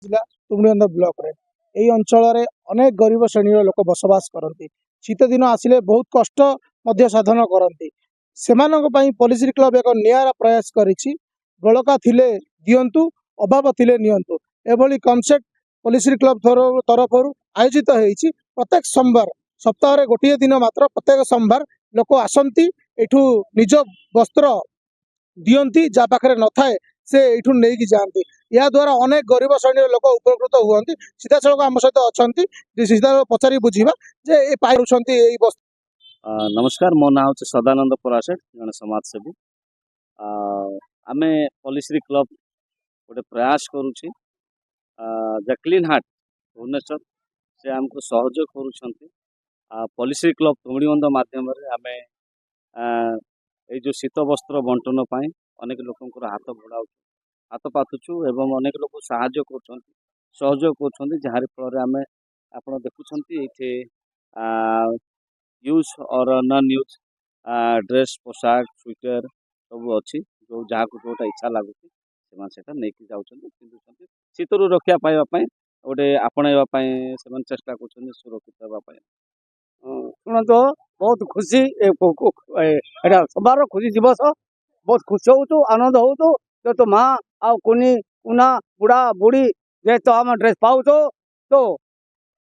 जिला तुमड़ीबंध ब्लॉक रे यही अंचल अनेक गरीब श्रेणी लोक बसवास करती। शीत दिन आसिले बहुत कष्ट साधन करती। से पॉलिसी क्लब एक निरा प्रयास करिछि। बड़का थिले दियंतु, अभाव थिले नियंतु एभली कॉन्सेप्ट पॉलिसी क्लब तरफ आयोजित होईछि। प्रत्येक सोमवार सप्ताह रे गोटे दिन मात्र प्रत्येक सोमवार लोक आसंती एठू निज वस्त्र दियंती जा पाखरे न थाए से एठू नेकी जाती। या द्वारा अनेक गरीब श्रेणी लोक उपकृत हुअंती। सीधा सड़क आम सहित अच्छा सीधा पचारि बुझा जे ए पाइछंती एई वस्त्र। नमस्कार, मो ना हूँ सदानंद पराशर, जड़े समाजसेवी। आम पॉलिसी क्लब गोटे प्रयास करुच्छे। जैक्लीन हार्ट भुवनेश्वर से आमको सहयोग कर पॉलिसी क्लब तुमड़ीबंध माध्यम आम जो शीत वस्त्र बंटन अनेक लोक हाथ बढ़ा हाथ पाथुचु एवं अनेक लोग साहाय्य कर सहयोग कर जार फल आम आप देखुं ये यूज और नन यूज ड्रेस पोशाक स्वेटर सब अच्छी जो जहाँ को जोटा इच्छा लगुच से नहीं जाऊँगी शीतरु रक्षा पाइबापी गोटे आपणाइवाई से चेष्टा कर सुरक्षित होगापी। शुणु बहुत खुशी सबार खुशी दिवस बहुत खुशी हो आनंद हो तो माँ आ कुनी कुना बुढ़ा बुढ़ी जे तो आम ड्रेस पाऊ तो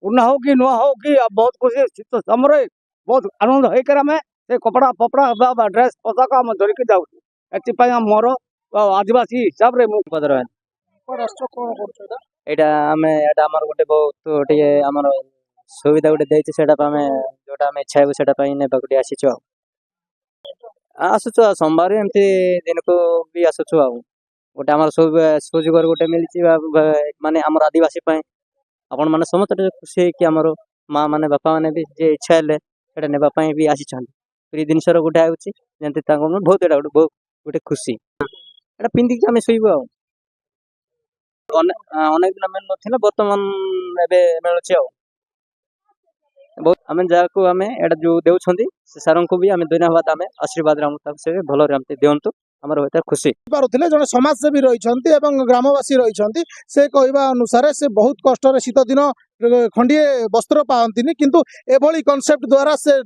उन्ना हो कि नुआ हो कि बहुत खुशी शीत समय बहुत आनंद होकर आम से कपड़ा फपड़ा ड्रेस पोशाक आम धरिकी जाऊँ। एपाई मोर आदिवासी हिसाब से मुझे यहाँ गोटे बहुत टे आम सुविधा गोटे देती से जोटा आम इच्छा हो से आसीचु आसुचु सोमवार एमती दिन को भी आसुचु गोटे आम सुजुगर गोटे मिली माने आम आदिवासी आपण मैंने समस्त खुशी कि आम माँ मैंने बापा मैंने भी जे इच्छा है नापी भी आसी फ्री जिनस गोटे आउची बहुत गोटे खुशी एटा पिंधिक आम शुबू अनेक दिन मिल ना बर्तमान मिलूँ बहुत आम जहाँ आम एटा जो देउछंती से सार को भी आम धन्यवाद आम आशीर्वाद से भल दिंतु आमर होता खुशी पारुथिले जने समाजसेवी रहिछंती एवं ग्रामवासी रहिछंती से कहवा अनुसार से बहुत कष्ट शीत दिन खंडिए वस्त्र पाती किंतु एभली कॉन्सेप्ट द्वारा से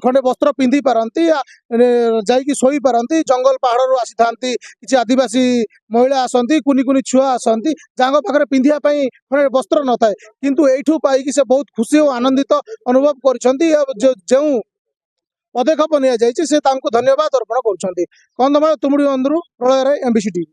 खंडे वस्त्र पिंधि पारती जाइकी शोई पारती। जंगल पहाड़ आसी था किसी आदिवासी महिला आसती कुनी कुनी छुआ आसती जहाँ पाखे पिंधिया खंडे वस्त्र न थाए किंतु एठू पाई से बहुत खुशी और आनंदित अनुभव कर पदक्षेप निया जायछि से तांको धन्यवाद अर्पण करुछंती। कंधमाल तुमड़ीबंधु प्रलय एमबीसी टीवी।